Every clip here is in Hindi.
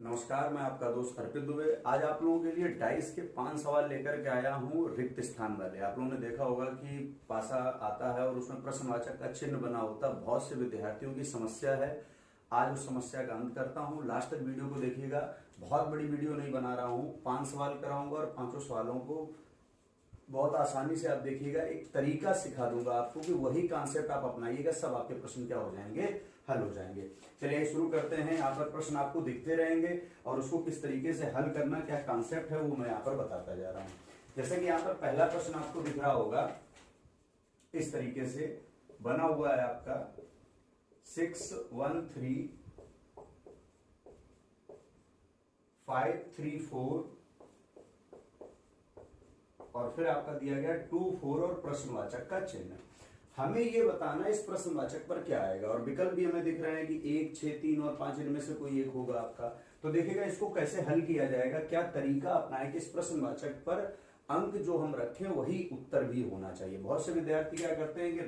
नमस्कार, मैं आपका दोस्त अर्पित दुबे। आज आप लोगों के लिए डाइस के 5 सवाल लेकर के आया हूँ रिक्त स्थान वाले। आप लोगों ने देखा होगा कि पासा आता है और उसमें प्रश्नवाचक का चिन्ह बना होता है। बहुत से विद्यार्थियों की समस्या है। आज उस समस्या का अंत करता हूँ। लास्ट तक वीडियो को देखिएगा। बहुत बड़ी वीडियो नहीं बना रहा हूँ, 5 सवाल कराऊंगा और 5 सवालों को बहुत आसानी से आप देखिएगा। एक तरीका सिखा दूंगा आपको कि वही कॉन्सेप्ट आप अपनाइएगा, सब आपके प्रश्न क्या हो जाएंगे, हल हो जाएंगे। चलिए शुरू करते हैं। यहाँ पर प्रश्न आपको दिखते रहेंगे और उसको किस तरीके से हल करना, क्या कॉन्सेप्ट है, वो मैं यहाँ पर बताता जा रहा हूँ। जैसे कि यहाँ पर पहला प्रश्न आपको दिख रहा होगा, इस तरीके से बना हुआ है आपका 613 534 और फिर आपका दिया गया 24 और प्रश्नवाचक का चिन्ह। हमें ये बताना इस प्रश्नवाचक पर क्या आएगा और विकल्प भी हमें दिख रहे हैं कि 1, 6, 3 और 5 इनमें से कोई एक होगा आपका। तो देखिएगा इसको कैसे हल किया जाएगा, क्या तरीका अपनाए कि इस प्रश्नवाचक पर अंक जो हम रखें वही उत्तर भी होना चाहिए। बहुत से विद्यार्थी क्या करते हैं कि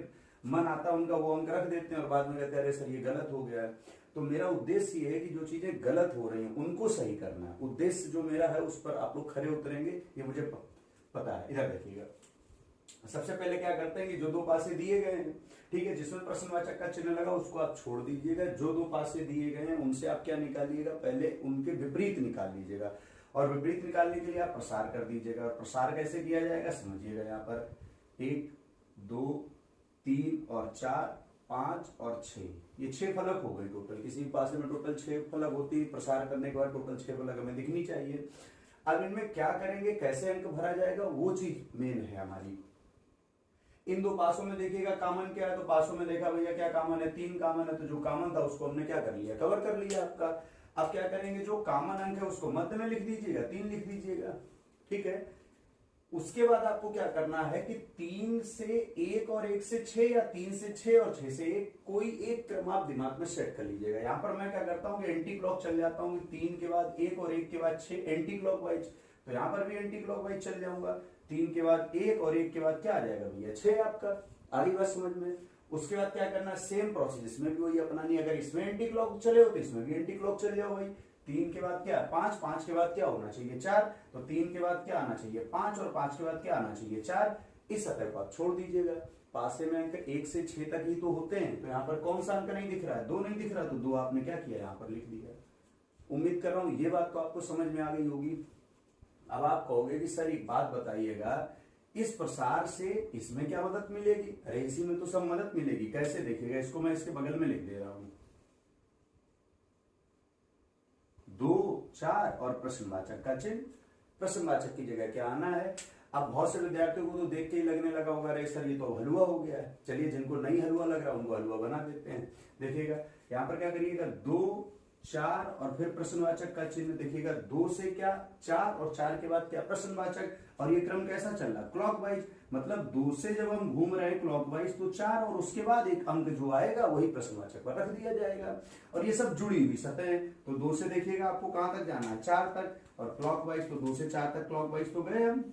मन आता है उनका, वो अंक रख देते हैं और बाद में कहते हैं अरे सर ये गलत हो गया है। तो मेरा उद्देश्य ये है कि जो चीजें गलत हो रही हैं उनको सही करना है। उद्देश्य जो मेरा है उस पर आप लोग खरे उतरेंगे, ये मुझे पता है। इधर देखिएगा, सबसे पहले क्या करते हैं कि जो 2 पासे दिए गए हैं, ठीक है, जिसमें प्रश्नवाचक का चिन्ह लगा उसको आप छोड़ दीजिएगा। जो 2 पासे दिए गए हैं उनसे आप क्या निकालिएगा, पहले उनके विपरीत निकाल लीजिएगा और विपरीत निकालने के लिए आप प्रसार कर दीजिएगा। और प्रसार कैसे किया जाएगा समझिएगा। यहाँ पर 1, 2, 3 और 4, 5 और 6, ये 6 फलक हो गई टोटल। किसी पासे में टोटल 6 फलक होती है, प्रसार करने के बाद टोटल 6 फलक हमें दिखनी चाहिए। अब इनमें क्या करेंगे, कैसे अंक भरा जाएगा, वो चीज मेन है हमारी। इन 2 पासों में देखिएगा कॉमन क्या है, तो पासों में देखा भैया क्या कॉमन है, 3 कॉमन है। तो जो कॉमन था उसको हमने क्या कर लिया, कवर कर लिया आपका। अब क्या करेंगे, जो कॉमन अंक है उसको मध्य में लिख दीजिएगा, 3 लिख दीजिएगा, ठीक है। उसके बाद आपको क्या करना है कि 3 से 1 और 1 से 6 या 3 से 6 और 6 से 1, कोई एक क्रम आप दिमाग में सेट कर लीजिएगा। यहां पर मैं क्या करता हूं कि एंटी क्लॉक चल जाता हूं, 3 के बाद 1 और 1 के बाद 6 एंटी क्लॉक वाइज। तो यहां पर भी एंटी क्लॉक वाइज चल जाऊंगा। 3 के बाद 1 और 1 के बाद क्या आ जाएगा भैया, 6 आपका। आ रही बात समझ में। उसके बाद क्या करना, सेम प्रोसेस, इसमें भी वही अपनानी। अगर इसमें एंटी क्लॉक चले हो तो इसमें भी एंटी क्लॉक चल जाओ भाई। 3 के बाद क्या, 5, 5 के बाद क्या होना चाहिए, 4। तो 3 के बाद क्या आना चाहिए, 5 और 5 के बाद क्या आना चाहिए, 4। इस सतह को आप छोड़ दीजिएगा। पासे में अंक 1 से 6 तक ही तो होते हैं। तो यहाँ पर कौन सा अंक नहीं दिख रहा है, 2 नहीं दिख रहा, तो 2 आपने क्या किया, यहाँ पर लिख दिया। उम्मीद कर रहा हूं ये बात तो आपको समझ में आ गई होगी। अब आप कहोगे कि सर एक बात बताइएगा, इस प्रसार से इसमें क्या मदद मिलेगी। अरे इसी में तो सब मदद मिलेगी। कैसे, देखिएगा, इसको मैं इसके बगल में लिख दे रहा हूं, 2, 4 और प्रश्नवाचक का चिन्ह। प्रश्नवाचक की जगह क्या आना है। अब बहुत से विद्यार्थियों को तो देख के ही लगने लगा होगा अरे सर ये तो हलवा हो गया है। चलिए जिनको नहीं हलवा लग रहा उनको हलवा बना देते हैं। देखिएगा यहाँ पर क्या करिएगा, 2, 4 और फिर प्रश्नवाचक का चिन्ह। देखिएगा 2 से क्या, 4 और 4 के बाद क्या, प्रश्नवाचक। और ये क्रम कैसा चल रहा, क्लॉकवाइज। मतलब 2 से जब हम घूम रहे हैं क्लॉकवाइज तो 4 और उसके बाद एक अंक जो आएगा वही प्रश्नवाचक पर रख दिया जाएगा। और ये सब जुड़ी हुई सतह। तो 2 से देखिएगा आपको कहां तक जाना है, 4 तक। और क्लॉकवाइज तो 2 से 4 तक क्लॉकवाइज तो गए हम,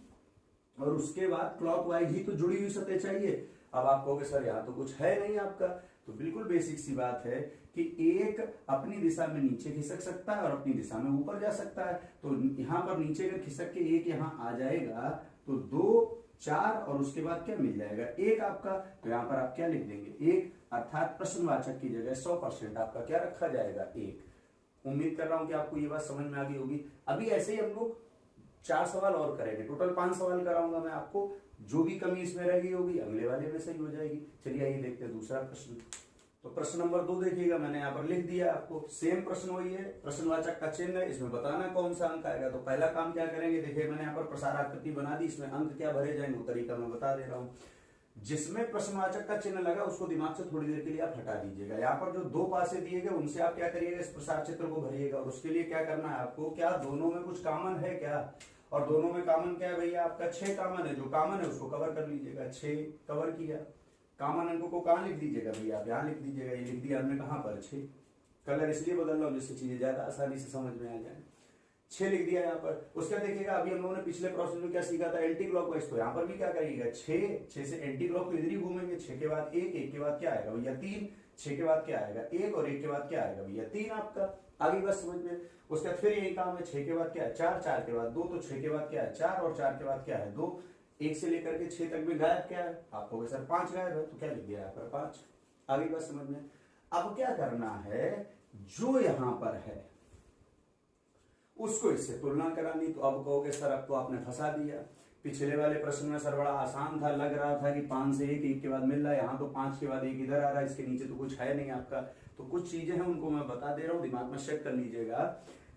और उसके बाद क्लॉकवाइज ही तो जुड़ी हुई सतह चाहिए। अब आप कहोगे सर यहाँ तो कुछ है नहीं आपका। तो बिल्कुल बेसिक सी बात है कि एक अपनी दिशा में नीचे खिसक सकता है और अपनी दिशा में ऊपर जा सकता है। तो यहाँ पर नीचे अगर खिसक के एक यहाँ आ जाएगा तो 2, 4 और उसके बाद क्या मिल जाएगा, 1 आपका। तो यहाँ पर आप क्या लिख देंगे, 1, अर्थात प्रश्नवाचक की जगह 100% आपका क्या रखा जाएगा, 1। उम्मीद कर रहा हूं कि आपको ये बात समझ में आ गई होगी। अभी ऐसे ही हम लोग 4 सवाल और करेंगे, टोटल 5 सवाल कराऊंगा मैं आपको। जो भी कमी इसमें रह गई होगी अगले वाले में सही हो जाएगी। चलिए आइए देखते हैं दूसरा प्रश्न। तो प्रश्न नंबर 2 देखिएगा, मैंने यहाँ पर लिख दिया आपको। सेम प्रश्न वही है, प्रश्नवाचक का चिन्ह है, इसमें बताना कौन सा अंक आएगा। तो पहला काम क्या करेंगे, देखिए मैंने यहाँ पर प्रसार आकृति बना दी, इसमें अंक क्या भरे जाएंगे वो तरीका मैं बता दे रहा हूँ। जिसमें प्रश्नवाचक का चिन्ह लगा उसको दिमाग से थोड़ी देर के लिए आप हटा दीजिएगा। यहाँ पर जो 2 पासे दिए गए उनसे आप क्या करिएगा, इस प्रसार चित्र को भरिएगा। और उसके लिए क्या करना है आपको, क्या दोनों में कुछ कॉमन है क्या, और दोनों में कॉमन क्या है भैया, आपका 6 कॉमन है। जो कॉमन है उसको कवर कर लीजिएगा, 6 कवर किया। कॉमन अंकों को कहां लिख दीजिएगा भैया, आप यहाँ लिख दीजिएगा। ये लिख दिया हमने कहां पर, 6। कलर इसलिए बदल रहा हूं जिससे चीजें ज्यादा आसानी से समझ में आ जाए। 6 लिख दिया यहाँ पर। उसका देखिएगा अभी हम लोगों ने पिछले प्रोसेस में क्या सीखा था, एंटी क्लॉकवाइज। तो यहाँ पर भी क्या करिएगा, 6 से एंटी क्लॉक तो इधर ही घूमेंगे। 6 के बाद 1, 1 के बाद क्या आएगा भैया, 3। 6 के बाद क्या आएगा, 1 और 1 के बाद क्या आएगा भैया, 3 आपका। आगे बात समझ में। उसके बाद फिर यही काम है, 6 के बाद क्या है 4, 4 के बाद 2, तो 6 के बाद क्या है 4 और 4 के बाद क्या है 2, 1 से लेकर के 6 तक में गायब क्या है, आप कहोगे सर 5 गायब है, तो क्या लिख दिया यहाँ पर 5। आगे बात समझ में। अब क्या करना है, जो यहां पर है उसको इससे तुलना करानी। तो अब कहोगे सर अब तो आपने फंसा दिया, पिछले वाले प्रश्न में सर बड़ा आसान था, लग रहा था कि 5 से 1 के बाद मिल रहा है, यहाँ तो 5 के बाद 1 इधर आ रहा है, इसके नीचे तो कुछ है नहीं आपका। तो कुछ चीजें हैं उनको मैं बता दे रहा हूं, दिमाग में चेक कर लीजिएगा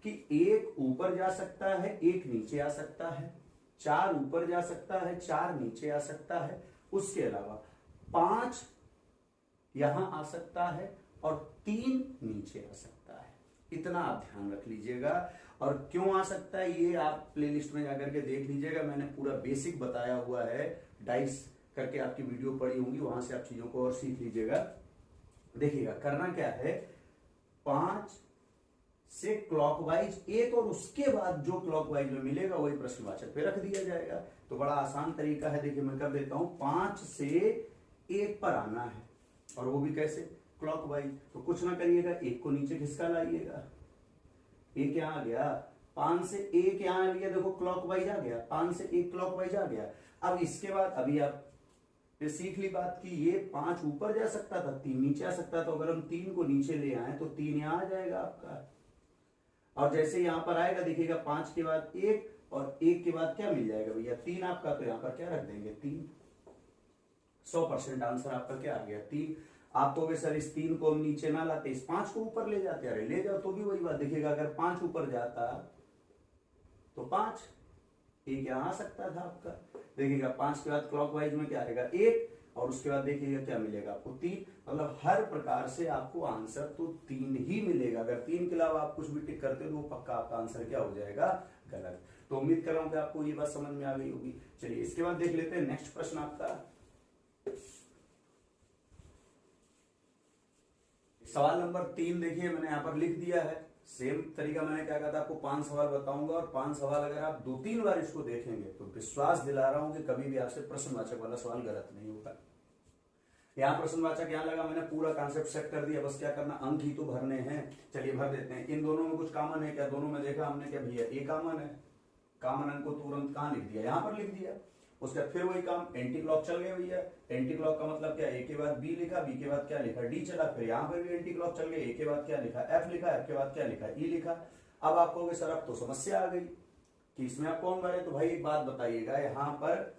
कि 1 ऊपर जा सकता है, 1 नीचे आ सकता है, 4 ऊपर जा सकता है, 4 नीचे आ सकता है, उसके अलावा 5 यहां आ सकता है और 3 नीचे आ सकता है। इतना आप ध्यान रख लीजिएगा। और क्यों आ सकता है ये आप प्लेलिस्ट में जाकर के देख लीजिएगा, मैंने पूरा बेसिक बताया हुआ है, डाइस करके आपकी वीडियो पड़ी होंगी, वहां से आप चीजों को और सीख लीजिएगा। देखिएगा करना क्या है, 5 से क्लॉकवाइज 1 और उसके बाद जो क्लॉकवाइज में मिलेगा वही प्रश्नवाचक पे रख दिया जाएगा। तो बड़ा आसान तरीका है, देखिए मैं कर देता हूं, 5 से 1 पर आना है और वो भी कैसे, क्लॉकवाइज। तो कुछ ना करिएगा, 1 को नीचे खिसका लाइएगा, 1 यहां आ गया, 5 से 1 यहां आ गया, देखो क्लॉकवाइज आ गया, 5 से 1 क्लॉकवाइज आ गया। अब इसके बाद अभी आप सीख ली बात की, ये 5 ऊपर जा सकता था, 3 नीचे आ सकता था, तो अगर हम 3 को नीचे ले आए तो 3 यहां आ जाएगा आपका। और जैसे यहां पर आएगा देखिएगा 5 के बाद 1 और 1 के बाद क्या मिल जाएगा भैया 3 आपका, तो यहां पर क्या रख देंगे 3। 100% आंसर आपका क्या आ गया 3। आप कहोगे सर इस 3 को हम नीचे ना लाते, इस 5 को ऊपर ले जाते, अरे ले जाओ तो भी वही बात। देखिएगा अगर 5 ऊपर जाता तो 5, 1 यहां आ सकता था आपका। देखिएगा 5 के बाद क्लॉकवाइज में क्या आएगा 1 और उसके बाद देखिएगा क्या मिलेगा आपको 3। मतलब हर प्रकार से आपको आंसर तो 3 ही मिलेगा। अगर 3 के अलावा आप कुछ भी टिक करते हो तो वो पक्का आपका आंसर क्या हो जाएगा गलत। तो उम्मीद कर रहा हूं कि आपको ये बात समझ में आ गई होगी। चलिए इसके बाद देख लेते हैं नेक्स्ट प्रश्न आपका। सवाल नंबर 3 देखिए मैंने यहां पर लिख दिया है। सेम तरीका मैंने क्या कहा था, आपको 5 सवाल बताऊंगा और 5 सवाल अगर आप 2-3 बार इसको देखेंगे तो विश्वास दिला रहा हूं कि कभी भी आपसे प्रश्नवाचक वाला सवाल गलत नहीं होगा। यहाँ प्रश्नवाचक यहाँ लगा, मैंने पूरा कॉन्सेप्ट सेट कर दिया, बस क्या करना अंक ही तो भरने हैं। चलिए भर देते हैं। इन दोनों में कुछ कॉमन है क्या, दोनों में देखा हमने क्या भैया ए कॉमन है, कॉमन अंक को तुरंत कहां लिख दिया, यहाँ पर लिख दिया। उसके बाद फिर वही काम, एंटी क्लॉक चल गए भैया। एंटी क्लॉक का मतलब क्या, ए के बाद बी लिखा, बी के बाद क्या लिखा डी चला, फिर यहाँ पर भी एंटी क्लॉक चल गए, ए के बाद क्या लिखा एफ लिखा, एफ के बाद क्या लिखा ई लिखा। अब आप कहोगे सर अब तो समस्या आ गई कि इसमें आप कौन भरे, तो भाई एक बात बताइएगा, यहाँ पर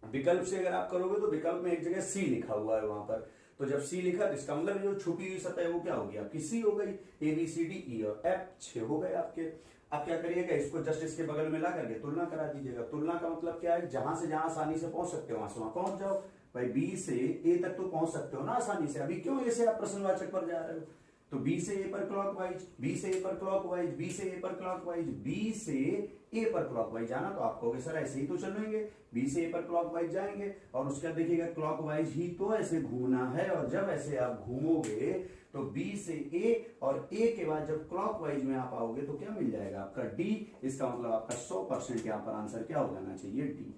विकल्प से अगर आप करोगे तो विकल्प में एक जगह सी लिखा हुआ है वहां पर, तो जब सी लिखा तो इसका मतलब जो छुपी हुई सतह है वो क्या होगी आपकी सी हो गई। A B C D E और एफ 6 हो गए आपके। अब क्या करिएगा, इसको जस्ट इसके बगल में ला करके तुलना करा दीजिएगा। तुलना का मतलब क्या है, जहां से जहां आसानी से पहुंच सकते हो वहां से वहां पहुंच जाओ। भाई बी से ए तक तो पहुंच सकते हो ना आसानी से, अभी क्यों ऐसे आप प्रश्नवाचक पर जा रहे हो। तो बी से ए पर क्लॉकवाइज, बी से ए पर क्लॉकवाइज, बी से ए पर क्लॉकवाइज, बी से ए पर क्लॉकवाइज जाना, तो आप कहोगे सर ऐसे ही तो चलेंगे, बी से ए पर क्लॉकवाइज जाएंगे और उसके बाद देखिएगा क्लॉकवाइज ही तो ऐसे घूमना है, और जब ऐसे आप घूमोगे तो बी से ए और ए के बाद जब क्लॉकवाइज में आप आओगे तो क्या मिल जाएगा आपका डी। इसका मतलब आपका 100% यहाँ पर आंसर क्या हो जाना चाहिए डी।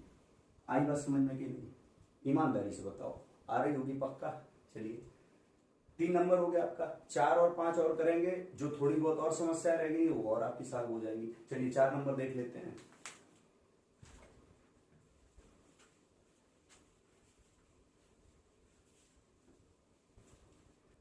आई बात समझ में कि नहीं, ईमानदारी से बताओ आ रही होगी पक्का। चलिए 3 नंबर हो गया आपका, 4 और 5 और करेंगे, जो थोड़ी बहुत और समस्या रह गई वो और आपकी सॉल्व हो जाएगी। चलिए 4 नंबर देख लेते हैं।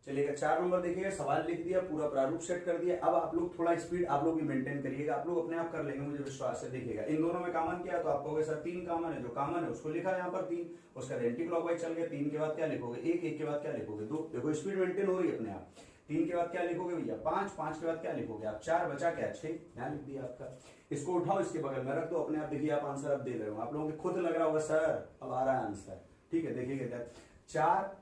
चलिएगा 4 नंबर देखिएगा, सवाल लिख दिया, पूरा प्रारूप सेट कर दिया। अब आप लोग थोड़ा स्पीड आप लोग भी मेंटेन करिएगा, आप लोग अपने आप कर लेंगे मुझे विश्वास है। देखिएगा इन दोनों में कॉमन क्या है, तो आप कहोगे सर 3 कॉमन है, जो कॉमन है उसको लिखा यहाँ पर 3, उसका एंटी क्लॉकवाइज चल गया। 3 के बाद क्या लिखोगे 1, 1 के बाद क्या लिखोगे 2, देखो स्पीड मेंटेन हो रही है अपने आप। 3 के बाद क्या लिखोगे भैया 5, 5 के बाद क्या लिखोगे आप 4, बचा क्या 6, यहाँ लिख दिया आपका। इसको उठाओ इसके बगल में रख दो, अपने आप देखिए आप आंसर अब दे रहे हो, आप लोगों को खुद लग रहा होगा सर अब आ रहा है आंसर। ठीक है देखिएगा 4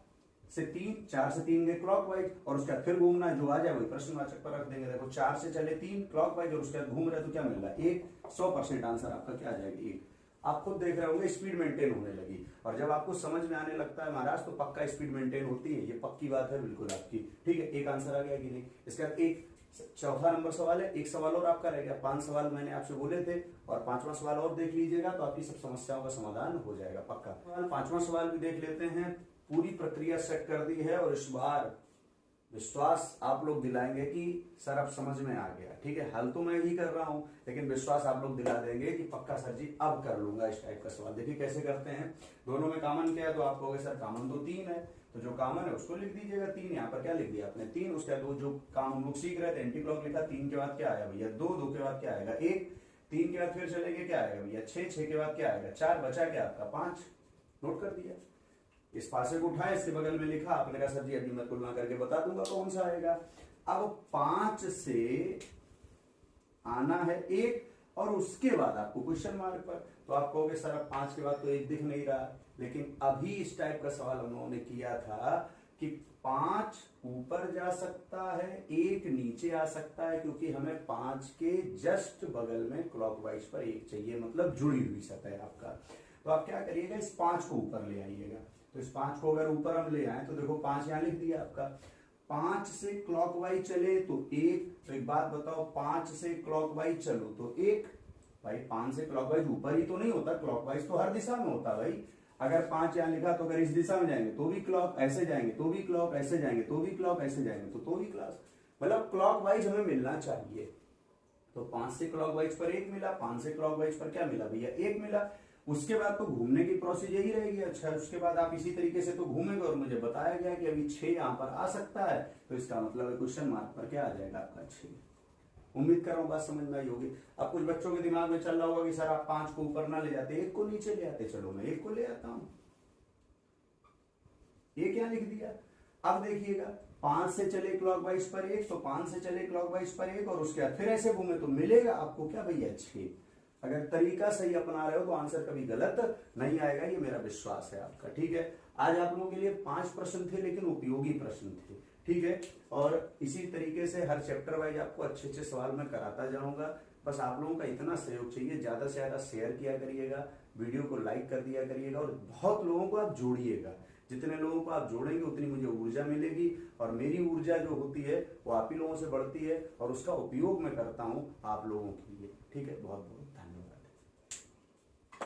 से 3, 4 से 3 गए क्लॉकवाइज और उसके बाद फिर घूमना है, जो आ जाए वही प्रश्नवाचक पर रख देंगे। देखो 4 से चले 3 क्लॉकवाइज और उसके बाद घूम रहे तो क्या मिल रहा है 1, 100% आंसर आपका क्या आ जाएगा 1। आप खुद देख रहे होंगे स्पीड मेंटेन होने लगी, और जब आपको समझ में आने लगता है महाराज तो पक्का स्पीड मेंटेन होती है, ये पक्की बात है बिल्कुल आपकी। ठीक है एक आंसर आ गया कि नहीं। इसके बाद एक चौथा नंबर सवाल है, एक सवाल और आपका रह गया। 5 सवाल मैंने आपसे बोले थे और 5वां सवाल और देख लीजिएगा तो आपकी सब समस्याओं का समाधान हो जाएगा पक्का। 5वां सवाल भी देख लेते हैं। पूरी प्रक्रिया सेट कर दी है और इस बार विश्वास आप लोग दिलाएंगे कि सर अब समझ में आ गया, ठीक है। हल तो मैं ही कर रहा हूं, लेकिन विश्वास आप लोग दिला देंगे कि पक्का सर जी अब कर लूंगा इस टाइप का सवाल। देखिए कैसे करते हैं, दोनों में कॉमन क्या है, तो आप कहोगे सर कॉमन तो 3 है, तो जो कॉमन है उसको लिख दीजिएगा 3। यहाँ पर क्या लिख दिया आपने 3, उसके बाद जो काम हम लोग सीख रहे थे एंटी क्लॉक लिखा, 3 के बाद क्या आएगा भैया 2, 2 के बाद क्या आएगा 1, 3 के बाद फिर चलेंगे क्या आएगा भैया 6, 6 के बाद क्या आएगा 4, बचा क्या आपका 5, नोट कर दिया। इस पासे को उठाया, इसके बगल में लिखा, आपने कहा सर जी अभी मैं तुलना करके बता दूंगा कौन सा आएगा। अब 5 से आना है 1 और उसके बाद आपको क्वेश्चन मार्क पर, तो आप कहोगे सर अब 5 के बाद तो 1 दिख नहीं रहा, लेकिन अभी इस टाइप का सवाल हम लोगों ने किया था कि 5 ऊपर जा सकता है 1 नीचे आ सकता है, क्योंकि हमें 5 के जस्ट बगल में क्लॉकवाइज पर 1 चाहिए, मतलब जुड़ी हुई सतह आपका। तो आप क्या करिएगा, इस 5 को ऊपर ले आइएगा। तो इस 5 को अगर ऊपर हम ले आए तो देखो 5 यहां लिख दिया आपका, 5 से क्लॉकवाइज चले तो 1, तो एक बात बताओ 5 से क्लॉकवाइज चलो तो 1, भाई 5 से क्लॉकवाइज ऊपर ही तो नहीं होता, क्लॉकवाइज तो हर दिशा में होता भाई। अगर 5 यहां लिखा तो अगर इस दिशा में जाएंगे तो भी क्लॉक, ऐसे जाएंगे तो भी क्लॉक, ऐसे जाएंगे तो भी क्लॉक, ऐसे जाएंगे तो भी क्लॉक, मतलब क्लॉकवाइज हमें मिलना चाहिए। तो 5 से क्लॉकवाइज पर 1 मिला, 5 से क्लॉकवाइज पर क्या मिला भैया 1 मिला। उसके बाद तो घूमने की प्रोसेस यही रहेगी। अच्छा, उसके बाद आप इसी तरीके से तो घूमेंगे, और मुझे बताया गया कि अभी 6 यहां पर आ सकता है, तो इसका मतलब क्वेश्चन मार्क पर क्या आ जाएगा आपका 6। उम्मीद कर रहा हूं बात समझ में आई होगी। अब कुछ बच्चों के दिमाग में चल रहा होगा कि सर आप 5 को ऊपर ना ले जाते, 1 को नीचे ले आते। चलो मैं 1 को ले आता हूं, ये क्या लिख दिया। अब देखिएगा 5 से चले क्लॉकवाइज पर 1, तो 5 से चले क्लॉकवाइज पर 1 और उसके बाद फिर ऐसे घूमे तो मिलेगा आपको क्या भैया 6। अगर तरीका सही अपना रहे हो तो आंसर कभी गलत नहीं आएगा, ये मेरा विश्वास है आपका, ठीक है। आज आप लोगों के लिए 5 प्रश्न थे, लेकिन उपयोगी प्रश्न थे, ठीक है। और इसी तरीके से हर चैप्टर वाइज आपको अच्छे अच्छे सवाल मैं कराता जाऊंगा। बस आप लोगों का इतना सहयोग चाहिए, ज्यादा से ज्यादा शेयर किया करिएगा, वीडियो को लाइक कर दिया करिएगा, और बहुत लोगों को आप जोड़िएगा। जितने लोगों को आप जोड़ेंगे उतनी मुझे ऊर्जा मिलेगी, और मेरी ऊर्जा जो होती है वो आप ही लोगों से बढ़ती है, और उसका उपयोग मैं करता हूं आप लोगों के लिए, ठीक है। बहुत बहुत